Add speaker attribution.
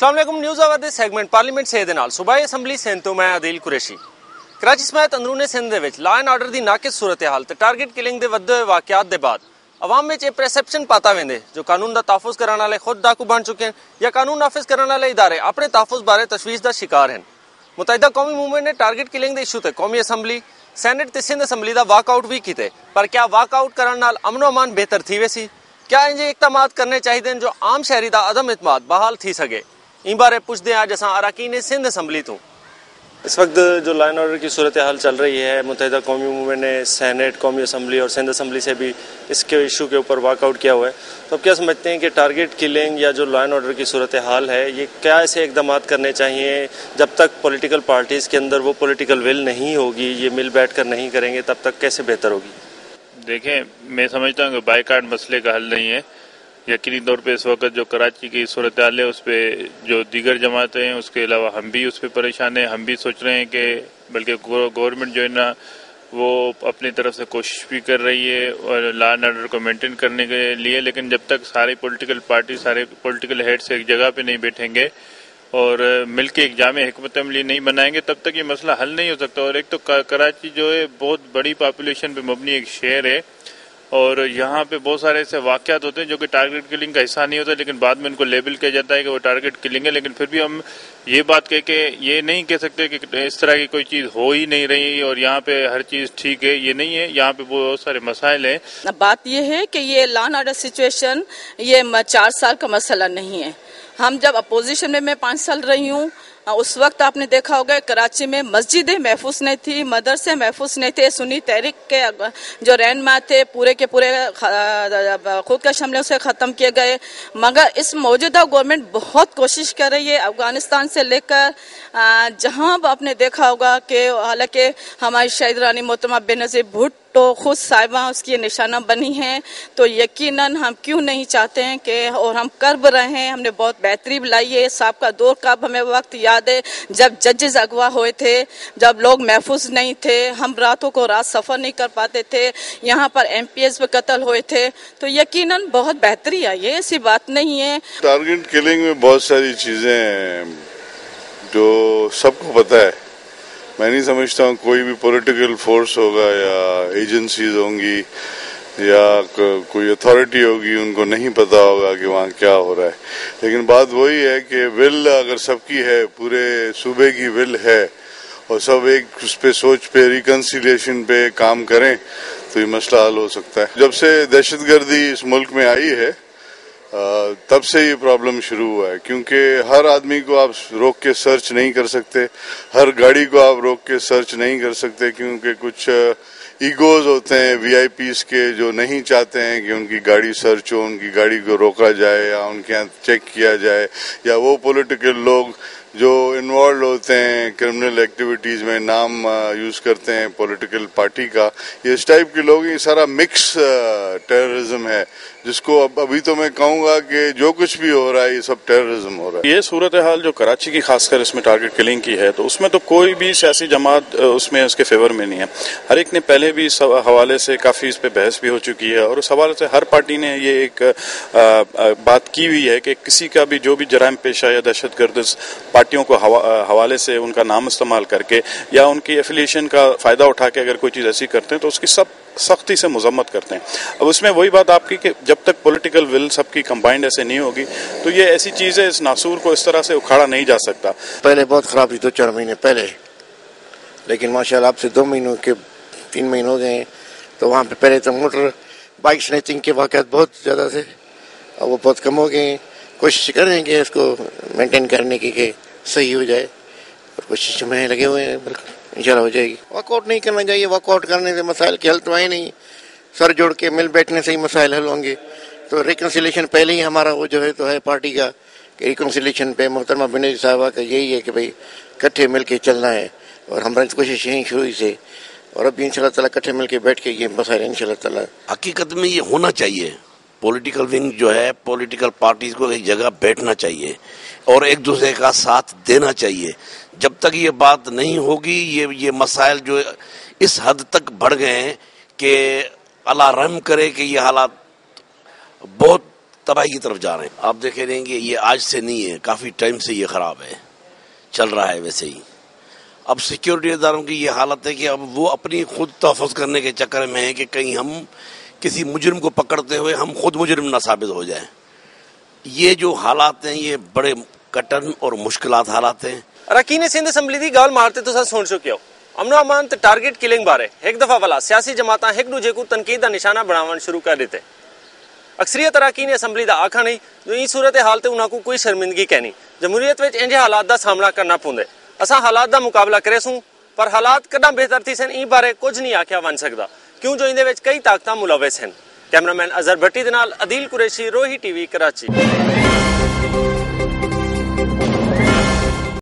Speaker 1: अस्सलाम वालेकुम। News hour दे सैगमेंट पार्लीमेंट से दे नाल सूबाई असैम्बली सिंध तो मैं आदिल कुरैशी। कराची समेत अंदरूनी सिंध दे विच लॉ एंड आर्डर दी नाकिस सूरत हाल ते टारगेट किलिंग दे वधदे होए वाक़यात दे बाद अवाम विच इह परसैप्शन पाता वेंदे जो कानून दा तहफ़ुज़ करन वाले खुद डाकू बन चुके हैं या कानून नाफिज करन वाले इदारे अपने तहफ़ुज़ बारे तशवीश दा शिकार हैं। मुतहिदा कौमी मूवमेंट ने टारगेट किलिंग दे इशू ते कौमी असैम्बली सैनेट ते सिंध असैम्बली दा वाकआउट भी कीते, पर क्या वाकआउट करन नाल अमनो अमान बेहतर थी वैसी? क्या इंजे इक़दामात करने चाहिए जो आम शहरी दा अदम इतमाद बहाल थी सके? इन बारे पुछते हैं आज असां अरकान सिंध असैम्बली तो। इस वक्त जो लॉ एंड ऑर्डर की सूरत हाल चल रही है, मुतहिदा कौमी मूवमेंट ने सैनेट, कौमी असम्बली और सिंध असम्बली से भी इसके इशू के ऊपर वाकआउट किया हुआ है, तो अब क्या समझते हैं कि टारगेट किलिंग या जो लॉ एंड ऑर्डर की सूरत हाल है, ये क्या ऐसे इक़दामात करने चाहिए जब तक पॉलिटिकल पार्टीज़ के अंदर वो पॉलिटिकल विल नहीं होगी, ये मिल बैठ कर नहीं करेंगे, तब तक कैसे बेहतर होगी?
Speaker 2: देखें, मैं समझता हूँ कि बाइकाट मसले का हल नहीं है। यकीनी तौर पे इस वक्त जो कराची की सूरत हाल है उस पर जो दीगर जमातें हैं उसके अलावा हम भी उस पर परेशान हैं। हम भी सोच रहे हैं कि बल्कि गवर्नमेंट जो है ना वो अपनी तरफ से कोशिश भी कर रही है और लॉ एंड ऑर्डर को मेंटेन करने के लिए, लेकिन जब तक सारी पॉलिटिकल पार्टी, सारे पॉलिटिकल हेड्स एक जगह पे नहीं बैठेंगे और मिल के एक जामे हिकमत अमली नहीं बनाएंगे, तब तक ये मसला हल नहीं हो सकता। और एक तो कराची जो है बहुत बड़ी पॉपुलेशन पे मबनी एक शहर है और यहाँ पे बहुत सारे ऐसे वाक़यात होते हैं जो कि टारगेट किलिंग का हिस्सा नहीं होता, लेकिन बाद में उनको लेबल किया जाता है कि वो टारगेट किलिंग है। लेकिन फिर भी हम ये बात कह के ये नहीं कह सकते कि इस तरह की कोई चीज़ हो ही नहीं रही और यहाँ पे हर चीज़ ठीक है, ये नहीं है। यहाँ पे बहुत सारे मसाइल हैं।
Speaker 3: बात ये है कि ये लॉ एंड ऑर्डर सिचुएशन ये 4 साल का मसला नहीं है। हम जब अपोजिशन में मैं 5 साल रही हूँ, उस वक्त आपने देखा होगा कराची में मस्जिदें महफूज नहीं थी, मदरसे महफूज नहीं थे, सुन्नी तहरीक के जो रहनुमा थे पूरे के पूरे खुद का हमले से ख़त्म किए गए। मगर इस मौजूदा गवर्नमेंट बहुत कोशिश कर रही है अफगानिस्तान से लेकर जहां आपने देखा होगा कि हालांकि हमारी शहीद रानी मोहतरमा बेनज़ीर भुट्टो खुद साहिबा उसकी निशाना बनी है, तो यकीनन हम क्यों नहीं चाहते हैं कि और हम कर भी रहे हैं। हमने बहुत बेहतरी लाई है। साहब का दौर का हमें वक्त याद है जब जजेस अगवा हुए थे, जब लोग महफूज नहीं थे, हम रातों को रात सफ़र नहीं कर पाते थे, यहाँ पर MPs पे कत्ल हुए थे, तो यकीनन बहुत बेहतरी आई है, ऐसी बात नहीं है।
Speaker 4: टारगेट किलिंग में बहुत सारी चीज़ें हैं जो सबको पता है। मैं नहीं समझता हूँ कोई भी पॉलिटिकल फोर्स होगा या एजेंसीज होंगी या कोई अथॉरिटी होगी उनको नहीं पता होगा कि वहाँ क्या हो रहा है। लेकिन बात वही है कि विल अगर सबकी है, पूरे सूबे की विल है और सब एक उस पे सोच पे रिकन्सिलिएशन पे काम करें तो ये मसला हल हो सकता है। जब से दहशतगर्दी इस मुल्क में आई है तब से ये प्रॉब्लम शुरू हुआ है, क्योंकि हर आदमी को आप रोक के सर्च नहीं कर सकते, हर गाड़ी को आप रोक के सर्च नहीं कर सकते, क्योंकि कुछ ईगोज होते हैं VIPs के जो नहीं चाहते हैं कि उनकी गाड़ी सर्च हो, उनकी गाड़ी को रोका जाए या उनके यहाँ चेक किया जाए, या वो पॉलिटिकल लोग जो इन्वॉल्व होते हैं क्रिमिनल एक्टिविटीज में, नाम यूज करते हैं पॉलिटिकल पार्टी का, ये इस टाइप के लोग, ये सारा मिक्स टेररिज्म है, जिसको अभी तो मैं कहूँगा कि जो कुछ भी हो रहा है ये सब टेररिज्म हो रहा है।
Speaker 5: ये सूरत हाल जो कराची की खासकर इसमें टारगेट किलिंग की है, तो उसमें तो कोई भी सियासी जमात उसमें उसके फेवर में नहीं है। हर एक ने पहले भी इस हवाले से काफ़ी इस पर बहस भी हो चुकी है और उस हवाले से हर पार्टी ने ये एक बात की हुई है कि किसी का भी जो भी जराइम पेशा या दहशतगर्द पार्टियों को हवाले से उनका नाम इस्तेमाल करके या उनकी एफिलिएशन का फ़ायदा उठा के अगर कोई चीज़ ऐसी करते हैं तो उसकी सब सख्ती से मजम्मत करते हैं। अब उसमें वही बात आपकी कि जब तक पॉलिटिकल विल सबकी कंबाइंड ऐसे नहीं होगी तो ये ऐसी चीज़ है, इस नासूर को इस तरह से उखाड़ा नहीं जा सकता।
Speaker 6: पहले बहुत ख़राब थी 2-4 महीने पहले, लेकिन माशाल्लाह अब से 2 महीनों के 3 महीने हो गए, तो वहाँ पे पहले तो मोटर बाइक स्नैचिंग के वाक़यात बहुत ज़्यादा थे, अब वो बहुत कम हो गए। कोशिश करेंगे इसको मेंटेन करने की कि सही हो जाए और कोशिश में लगे हुए हैं, बिल्कुल इंशाल्लाह हो जाएगी। वॉकआउट नहीं करना चाहिए, वॉकआउट करने से मसाइल के हल तो आए नहीं, सर जोड़ के मिल बैठने से ही मसाइल हल होंगे। तो रिकन्सिलेशन पहले ही हमारा वो जो है तो है पार्टी का कि रिकन्सिलेशन पे मोहतरमा बेनज़ीर साहबा का यही है कि भाई इकट्ठे मिल के चलना है, और हमारी कोशिश यही शुरू से, और अब इंशाल्लाह ताला इकट्ठे मिल के बैठ के ये मसाइल इंशाल्लाह ताला।
Speaker 7: हकीकत में ये होना चाहिए, पॉलिटिकल विंग जो है पॉलिटिकल पार्टीज को एक जगह बैठना चाहिए और एक दूसरे का साथ देना चाहिए। जब तक ये बात नहीं होगी, ये मसाइल जो इस हद तक बढ़ गए हैं कि अल्लाह रहम करे कि ये हालात बहुत तबाही की तरफ जा रहे हैं। आप देखे रहेंगे ये आज से नहीं है, काफ़ी टाइम से ये ख़राब है, चल रहा है वैसे ही। अब सिक्योरिटी इदारों की ये हालत है कि अब वो अपनी खुद तहफ़्फ़ुज़ करने के चक्कर में है कि कहीं हम किसी मुजरिम को पकड़ते हुए हम खुद मुजरिम ना साबित हो जाए। ये जो हालात हैं ये बड़े कठिन और मुश्किलात हालात हैं।
Speaker 1: अरकान सिंध असैंबली दी गाल मारते तुसां सुन चुके हो। अमनो अमान ते टारगेट किलिंग बारे एक दफ़ा वाला सियासी जमातां एक दूजे को तनकीद का निशाना बनावन शुरू कर दिते। अक्सरियत अरकान असैंबली का आखना नहीं जो ई सूरत हाल ते उन्हां को कोई शर्मिंदगी कहनी जमहूरीयत विच इंजे हालात का सामना करना पौंदे। असां हालात का मुकाबला करेसूं पर हालात कदा बेहतर थी सन ई बारे कुछ नहीं आख्या वन सकदा क्यों जो इंदे विच कई ताकतां मुलविस हैं। कैमरामैन अजहर भट्टी दे नाल अदील कुरैशी, रोही टीवी, कराची।